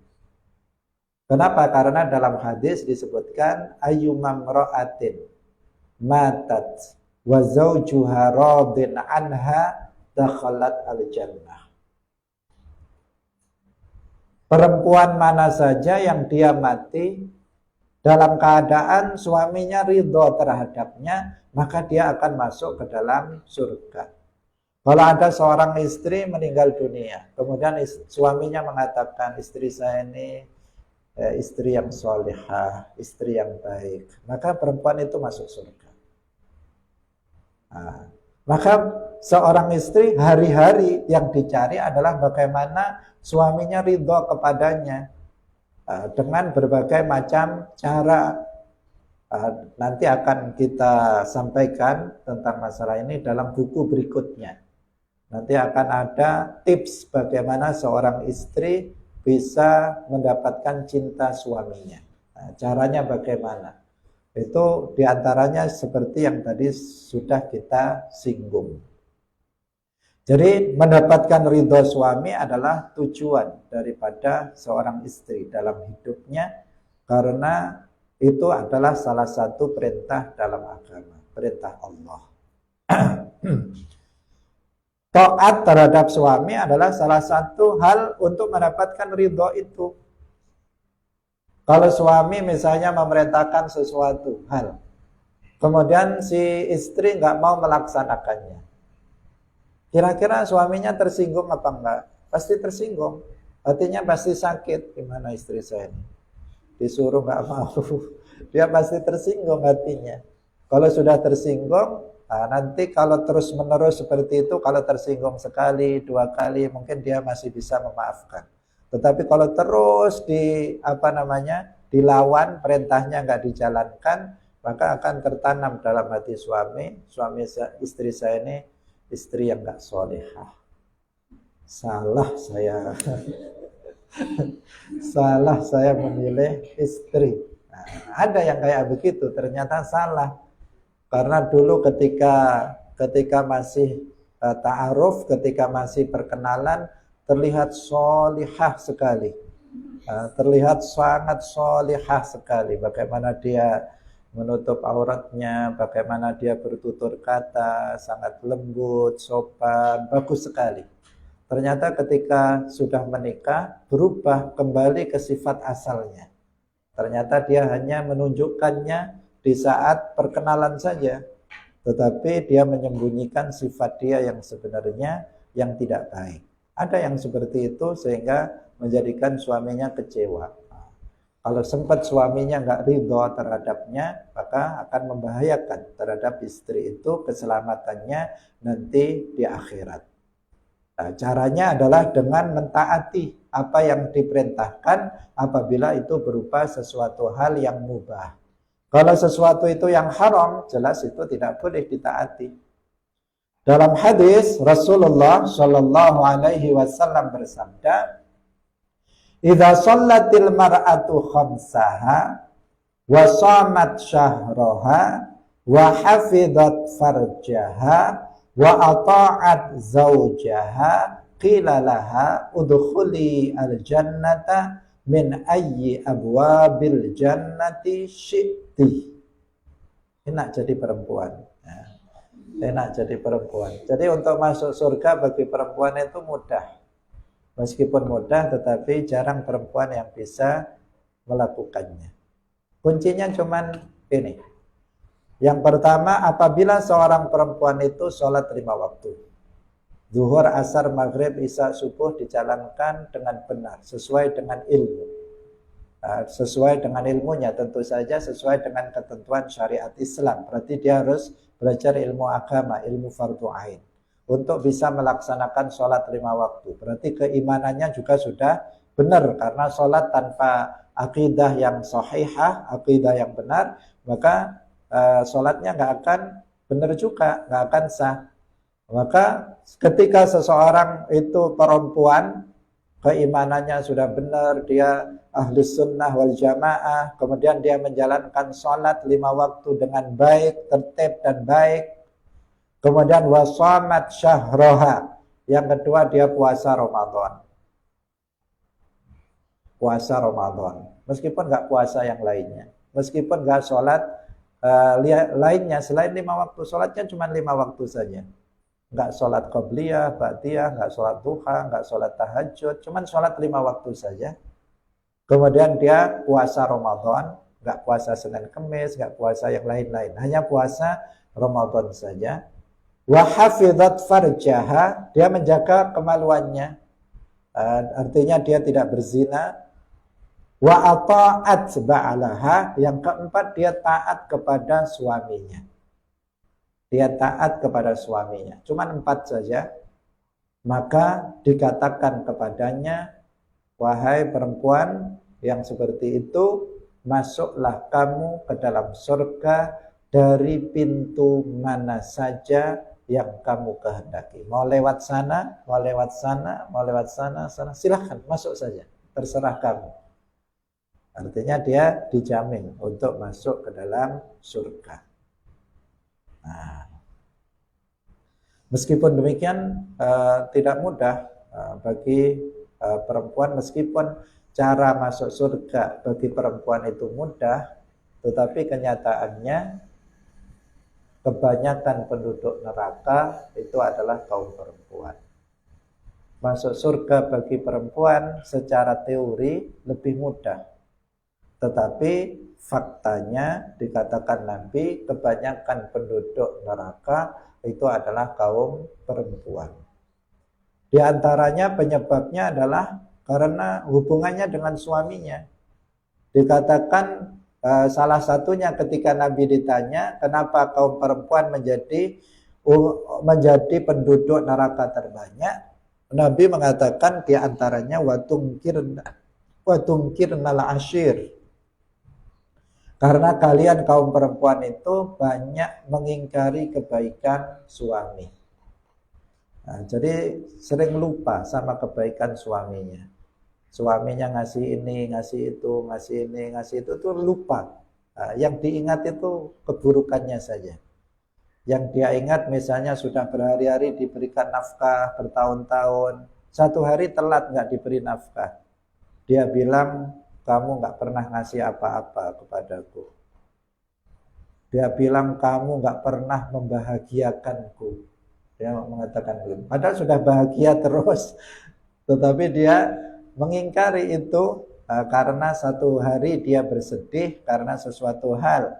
Kenapa? Karena dalam hadis disebutkan ayyumam ra'atin matat wa zawjuha radin anha dakhalat al-jannah. Perempuan mana saja yang dia mati dalam keadaan suaminya ridho terhadapnya, maka dia akan masuk ke dalam surga. Kalau ada seorang istri meninggal dunia, kemudian suaminya mengatakan, istri saya ini istri yang solihah, istri yang baik, maka perempuan itu masuk surga. Maka seorang istri hari-hari yang dicari adalah bagaimana suaminya ridho kepadanya, dengan berbagai macam cara. Nanti akan kita sampaikan tentang masalah ini dalam buku berikutnya. Nanti akan ada tips bagaimana seorang istri bisa mendapatkan cinta suaminya. Caranya bagaimana? Itu diantaranya seperti yang tadi sudah kita singgung. Jadi mendapatkan ridho suami adalah tujuan daripada seorang istri dalam hidupnya, karena itu adalah salah satu perintah dalam agama, perintah Allah. Taat terhadap suami adalah salah satu hal untuk mendapatkan ridho itu. Kalau suami misalnya memerintahkan sesuatu hal, kemudian si istri nggak mau melaksanakannya, kira-kira suaminya tersinggung apa enggak? Pasti tersinggung, hatinya pasti sakit. Gimana istri saya ini? Disuruh nggak mau, dia pasti tersinggung hatinya. Kalau sudah tersinggung, nanti kalau terus menerus seperti itu, kalau tersinggung sekali, 2 kali, mungkin dia masih bisa memaafkan. Tetapi kalau terus dilawan, perintahnya nggak dijalankan, maka akan tertanam dalam hati istri saya ini istri yang nggak solehah. Salah saya. Salah saya memilih istri. Ada yang kayak begitu, ternyata salah. Karena dulu ketika masih ta'aruf, ketika masih perkenalan, terlihat solihah sekali. Terlihat sangat solihah sekali. Bagaimana dia menutup auratnya, bagaimana dia bertutur kata, sangat lembut, sopan, bagus sekali. Ternyata ketika sudah menikah, berubah kembali ke sifat asalnya. Ternyata dia hanya menunjukkannya di saat perkenalan saja, tetapi dia menyembunyikan sifat dia yang sebenarnya yang tidak baik. Ada yang seperti itu sehingga menjadikan suaminya kecewa. Kalau sempat suaminya nggak ridho terhadapnya, maka akan membahayakan terhadap istri itu keselamatannya nanti di akhirat. Caranya adalah dengan mentaati apa yang diperintahkan apabila itu berupa sesuatu hal yang mubah. Kalau sesuatu itu yang haram, jelas itu tidak boleh ditaati. Dalam hadis Rasulullah Shallallahu Alaihi Wasallam bersabda, "Idza shallatil mar'atu khamsaha wa shamat syahraha wa hafizat farjaha wa ata'at zawjaha qila laha udkhuli al-jannata min ayyi abwabil jannati syi'ti. Enak jadi perempuan. Nah, enak jadi perempuan. Jadi untuk masuk surga bagi perempuan itu mudah. Meskipun mudah, tetapi jarang perempuan yang bisa melakukannya. Kuncinya cuman ini. Yang pertama, apabila seorang perempuan itu sholat 5 waktu. Zuhur, asar, maghrib, isya, subuh dijalankan dengan benar, sesuai dengan ilmu. Sesuai dengan ilmunya, tentu saja sesuai dengan ketentuan syariat Islam. Berarti dia harus belajar ilmu agama, ilmu fardu ain, untuk bisa melaksanakan sholat 5 waktu. Berarti keimanannya juga sudah benar, karena sholat tanpa akidah yang sahihah, akidah yang benar, maka sholatnya nggak akan benar juga, nggak akan sah. Maka ketika seseorang itu perempuan, keimanannya sudah benar, dia ahlus sunnah wal jamaah, kemudian dia menjalankan sholat 5 waktu dengan baik, tertib dan baik, kemudian wasamat syahroha, yang kedua dia puasa Ramadan. Puasa Ramadan, meskipun nggak puasa yang lainnya, meskipun nggak sholat lainnya selain 5 waktu, sholatnya cuma 5 waktu saja. Nggak sholat qabliyah, ba'diyah, nggak sholat duha, nggak sholat tahajud, cuman sholat 5 waktu saja. Kemudian dia puasa Ramadan, nggak puasa Senin Kemis, nggak puasa yang lain-lain, hanya puasa Ramadan saja. Wa hafizat farjaha, dia menjaga kemaluannya, artinya dia tidak berzina. Wa ata'at ba'alaha, yang keempat dia taat kepada suaminya. Dia taat kepada suaminya. Cuman 4 saja. Maka dikatakan kepadanya, wahai perempuan yang seperti itu, masuklah kamu ke dalam surga dari pintu mana saja yang kamu kehendaki. Mau lewat sana, mau lewat sana, mau lewat sana, silahkan masuk saja. Terserah kamu. Artinya dia dijamin untuk masuk ke dalam surga. Nah, meskipun demikian tidak mudah bagi perempuan, meskipun cara masuk surga bagi perempuan itu mudah, tetapi kenyataannya kebanyakan penduduk neraka itu adalah kaum perempuan. Masuk surga bagi perempuan secara teori lebih mudah, tetapi faktanya dikatakan Nabi, kebanyakan penduduk neraka itu adalah kaum perempuan. Di antaranya penyebabnya adalah karena hubungannya dengan suaminya. Dikatakan salah satunya ketika Nabi ditanya, kenapa kaum perempuan menjadi penduduk neraka terbanyak? Nabi mengatakan di antaranya watungkirnal ashir. Karena kalian kaum perempuan itu banyak mengingkari kebaikan suami. Nah, jadi sering lupa sama kebaikan suaminya. Suaminya ngasih ini, ngasih itu, ngasih ini, ngasih itu tuh lupa. Nah, yang diingat itu keburukannya saja. Yang dia ingat misalnya sudah berhari-hari diberikan nafkah bertahun-tahun, satu hari telat nggak diberi nafkah, dia bilang, kamu nggak pernah ngasih apa-apa kepadaku. Dia bilang kamu nggak pernah membahagiakanku. Dia mengatakan begitu. Padahal sudah bahagia terus, tetapi dia mengingkari itu karena satu hari dia bersedih karena sesuatu hal.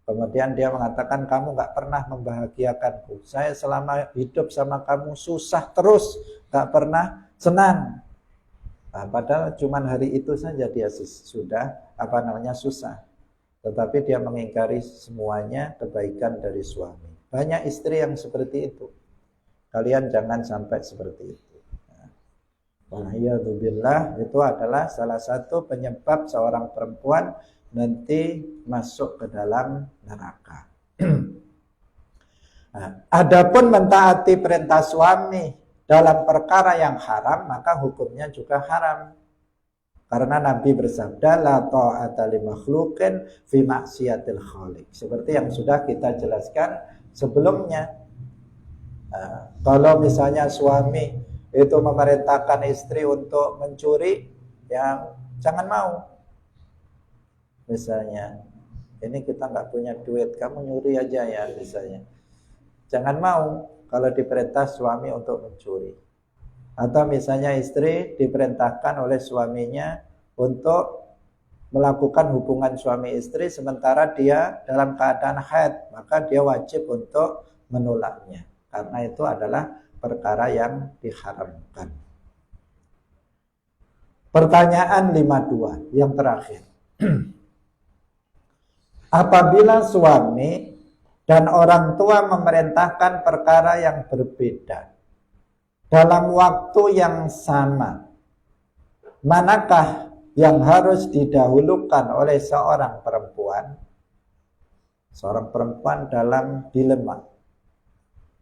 Kemudian dia mengatakan kamu nggak pernah membahagiakanku. Saya selama hidup sama kamu susah terus, nggak pernah senang. Nah, padahal cuma hari itu saja dia sudah susah. Tetapi dia mengingkari semuanya kebaikan dari suami. Banyak istri yang seperti itu. Kalian jangan sampai seperti itu. Walhiyadzubillah, itu adalah salah satu penyebab seorang perempuan nanti masuk ke dalam neraka. Nah, adapun mentaati perintah suami dalam perkara yang haram, maka hukumnya juga haram. Karena Nabi bersabda, la ta'ata li makhluqin fi maksiatil khaliq. Seperti yang sudah kita jelaskan sebelumnya. Kalau misalnya suami itu memerintahkan istri untuk mencuri, yang Jangan mau. Misalnya, ini kita nggak punya duit, kamu nyuri aja ya misalnya. Jangan mau kalau diperintah suami untuk mencuri. Atau misalnya istri diperintahkan oleh suaminya untuk melakukan hubungan suami istri sementara dia dalam keadaan haid, maka dia wajib untuk menolaknya. Karena itu adalah perkara yang diharamkan. Pertanyaan 52 yang terakhir. Apabila suami dan orang tua memerintahkan perkara yang berbeda dalam waktu yang sama, manakah yang harus didahulukan oleh seorang perempuan? Seorang perempuan dalam dilema.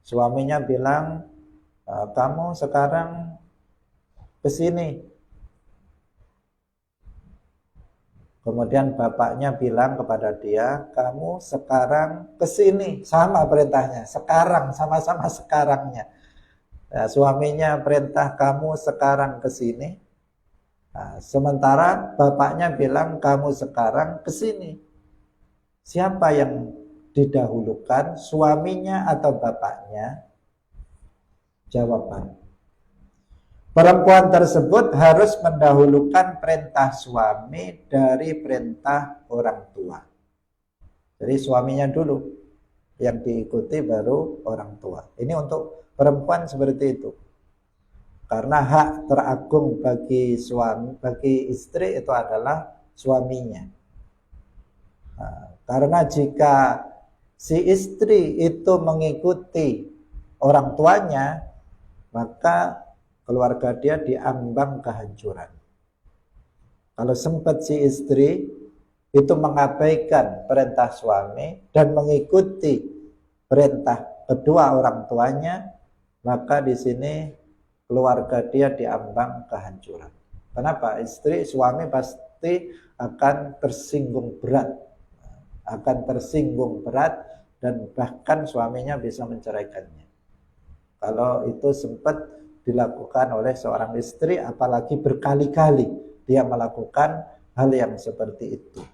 Suaminya bilang, kamu sekarang ke sini. Kemudian bapaknya bilang kepada dia, kamu sekarang ke sini. Sama perintahnya, sekarang, sama-sama sekarangnya. Nah, suaminya perintah kamu sekarang ke sini. Nah, sementara bapaknya bilang kamu sekarang ke sini. Siapa yang didahulukan, suaminya atau bapaknya? Jawaban. Perempuan tersebut harus mendahulukan perintah suami dari perintah orang tua. Jadi suaminya dulu yang diikuti baru orang tua. Ini untuk perempuan seperti itu. Karena hak teragung bagi suami, bagi istri itu adalah suaminya. Nah, karena jika si istri itu mengikuti orang tuanya, maka keluarga dia diambang kehancuran. Kalau sempat si istri itu mengabaikan perintah suami dan mengikuti perintah kedua orang tuanya, maka di sini keluarga dia diambang kehancuran. Kenapa? Istri, suami pasti akan tersinggung berat, dan bahkan suaminya bisa menceraikannya. Kalau itu sempat dilakukan oleh seorang istri, apalagi berkali-kali dia melakukan hal yang seperti itu.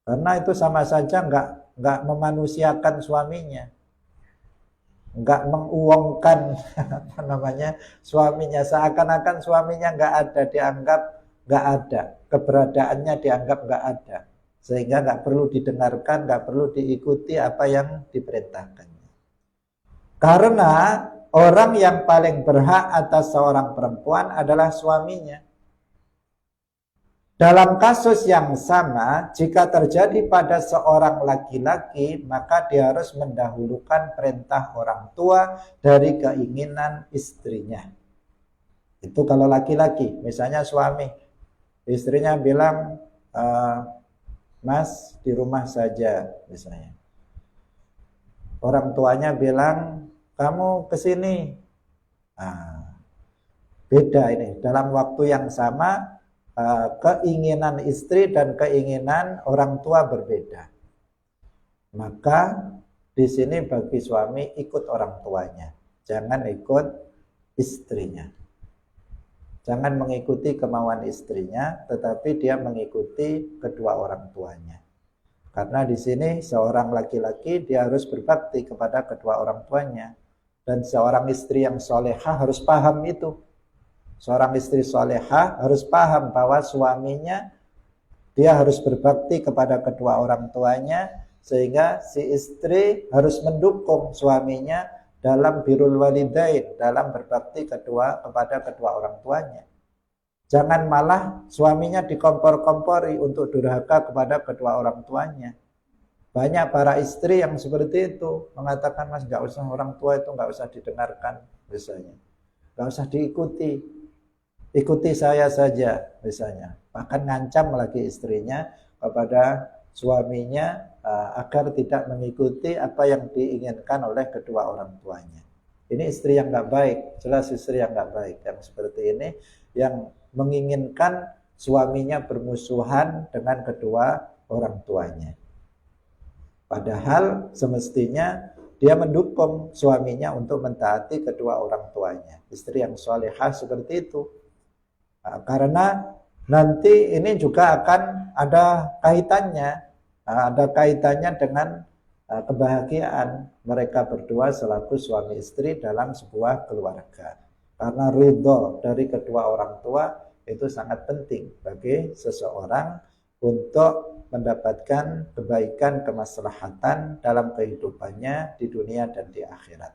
Karena itu sama saja nggak memanusiakan suaminya, nggak menguongkan apa namanya suaminya, seakan-akan suaminya nggak ada, dianggap nggak ada, keberadaannya dianggap nggak ada, sehingga nggak perlu didengarkan, nggak perlu diikuti apa yang diperintahkannya. Karena orang yang paling berhak atas seorang perempuan adalah suaminya. Dalam kasus yang sama, jika terjadi pada seorang laki-laki, maka dia harus mendahulukan perintah orang tua dari keinginan istrinya. Itu kalau laki-laki, misalnya suami, istrinya bilang, Mas di rumah saja misalnya. Orang tuanya bilang, kamu ke sini. Nah, beda ini. Dalam waktu yang sama, keinginan istri dan keinginan orang tua berbeda. Maka di sini bagi suami ikut orang tuanya, jangan ikut istrinya. Jangan mengikuti kemauan istrinya, tetapi dia mengikuti kedua orang tuanya. Karena di sini seorang laki-laki dia harus berbakti kepada kedua orang tuanya. Dan seorang istri yang solehah harus paham itu. Seorang istri solehah harus paham bahwa suaminya dia harus berbakti kepada kedua orang tuanya, sehingga si istri harus mendukung suaminya dalam birrul walidain, dalam berbakti kepada kedua orang tuanya. Jangan malah suaminya dikompor-kompori untuk durhaka kepada kedua orang tuanya. Banyak para istri yang seperti itu mengatakan, Mas, nggak usah, orang tua itu nggak usah didengarkan misalnya, nggak usah diikuti, ikuti saya saja misalnya. Bahkan ngancam lagi istrinya kepada suaminya agar tidak mengikuti apa yang diinginkan oleh kedua orang tuanya. Ini istri yang nggak baik, jelas istri yang nggak baik yang seperti ini, yang menginginkan suaminya bermusuhan dengan kedua orang tuanya. Padahal semestinya dia mendukung suaminya untuk mentaati kedua orang tuanya. Istri yang solehah seperti itu. Karena nanti ini juga akan ada kaitannya dengan kebahagiaan mereka berdua selaku suami istri dalam sebuah keluarga. Karena ridho dari kedua orang tua itu sangat penting bagi seseorang untuk mendapatkan kebaikan, kemaslahatan dalam kehidupannya di dunia dan di akhirat.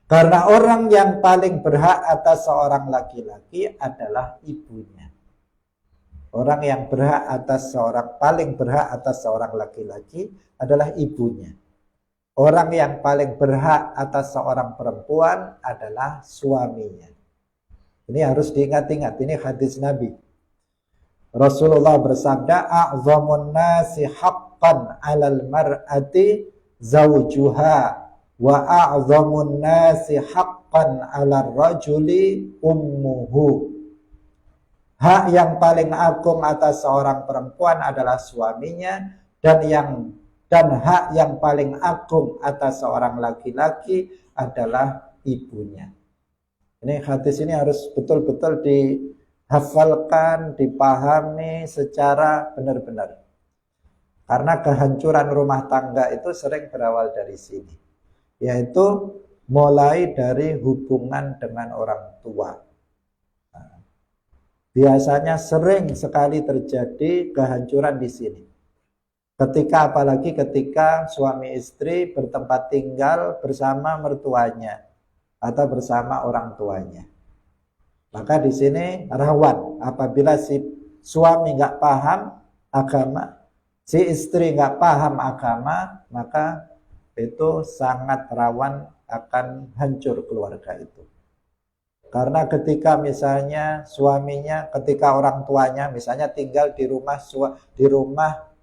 Karena orang yang paling berhak atas seorang laki-laki adalah ibunya. Orang yang paling berhak atas seorang laki-laki adalah ibunya. Orang yang paling berhak atas seorang perempuan adalah suaminya. Ini harus diingat-ingat, ini hadis Nabi. Rasulullah bersabda, "A'zamun nasi haqqan 'alal mar'ati zawjuha wa a'zamun nasi haqqan 'alar rajuli ummuhu." Hak yang paling agung atas seorang perempuan adalah suaminya, dan hak yang paling agung atas seorang laki-laki adalah ibunya. Ini hadis ini harus betul-betul dihafalkan, dipahami secara benar-benar. Karena kehancuran rumah tangga itu sering berawal dari sini, yaitu mulai dari hubungan dengan orang tua. Biasanya sering sekali terjadi kehancuran di sini. Apalagi ketika suami istri bertempat tinggal bersama mertuanya atau bersama orang tuanya. Maka di sini rawan apabila si suami nggak paham agama, si istri nggak paham agama, maka itu sangat rawan akan hancur keluarga itu. Karena ketika misalnya suaminya, ketika orang tuanya misalnya tinggal di rumah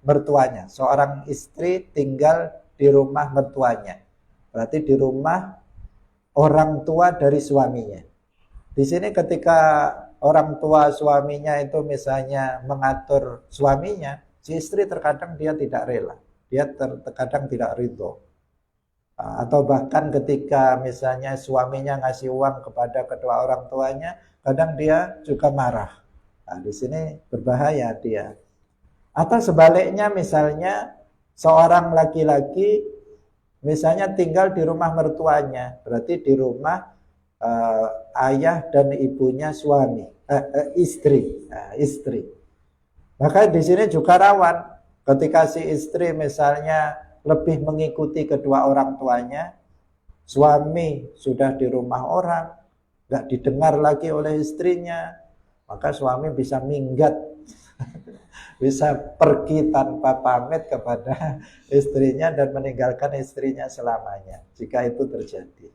mertuanya, seorang istri tinggal di rumah mertuanya, berarti di rumah orang tua dari suaminya. Di sini ketika orang tua suaminya itu misalnya mengatur suaminya, si istri terkadang dia tidak rela, dia terkadang tidak ridho. Atau bahkan ketika misalnya suaminya ngasih uang kepada kedua orang tuanya, kadang dia juga marah. Nah, di sini berbahaya dia. Atau sebaliknya misalnya seorang laki-laki misalnya tinggal di rumah mertuanya, berarti di rumah ayah dan ibunya istri. Maka di sini juga rawan ketika si istri misalnya lebih mengikuti kedua orang tuanya, suami sudah di rumah orang, nggak didengar lagi oleh istrinya, maka suami bisa minggat, bisa pergi tanpa pamit kepada istrinya dan meninggalkan istrinya selamanya. Jika itu terjadi,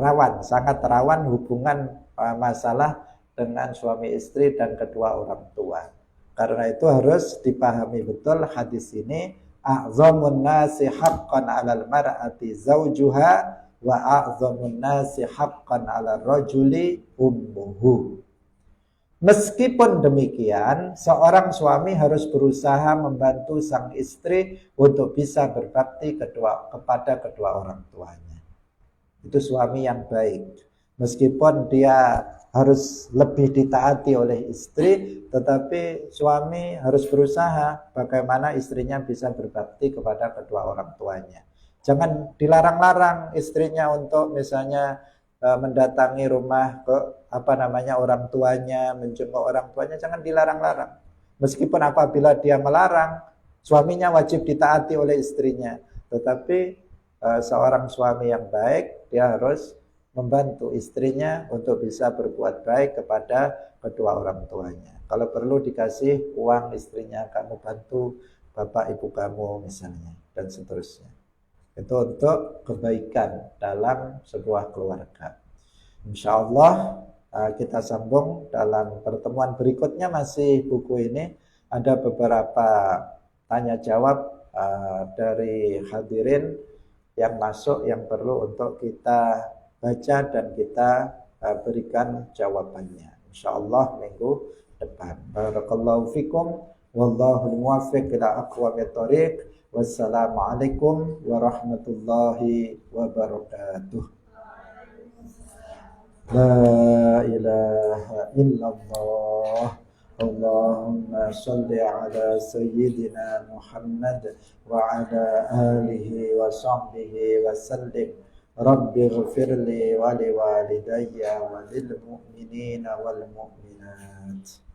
rawan, sangat rawan hubungan masalah dengan suami istri dan kedua orang tua. Karena itu harus dipahami betul hadis ini. A'zamun nasi haqqan 'alal mar'ati zawjuha wa a'zamun nasi haqqan 'alal rajuli ummuhu. Meskipun demikian, seorang suami harus berusaha membantu sang istri untuk bisa berbakti kepada kedua orang tuanya. Itu suami yang baik. Meskipun dia harus lebih ditaati oleh istri, tetapi suami harus berusaha bagaimana istrinya bisa berbakti kepada kedua orang tuanya. Jangan dilarang-larang istrinya untuk misalnya mendatangi rumah orang tuanya, menjenguk orang tuanya, jangan dilarang-larang. Meskipun apabila dia melarang, suaminya wajib ditaati oleh istrinya, tetapi seorang suami yang baik, dia harus membantu istrinya untuk bisa berbuat baik kepada kedua orang tuanya. Kalau perlu dikasih uang istrinya, kamu bantu bapak ibu kamu misalnya, dan seterusnya. Itu untuk kebaikan dalam sebuah keluarga. Insya Allah kita sambung dalam pertemuan berikutnya. Masih buku ini ada beberapa tanya jawab dari hadirin yang masuk, yang perlu untuk kita baca dan kita berikan jawabannya. Insyaallah minggu depan. Barakallahu fikum wallahu muwaffiq ila aqwamit thoriq. Wassalamualaikum warahmatullahi wabarakatuh. La ilaha illallah. Allahumma salli ala sayyidina Muhammad wa ala alihi wa sahbihi wa sallim. Rabbi ghfirli wa liwalidayya wa lil mu'minina wal mu'minat.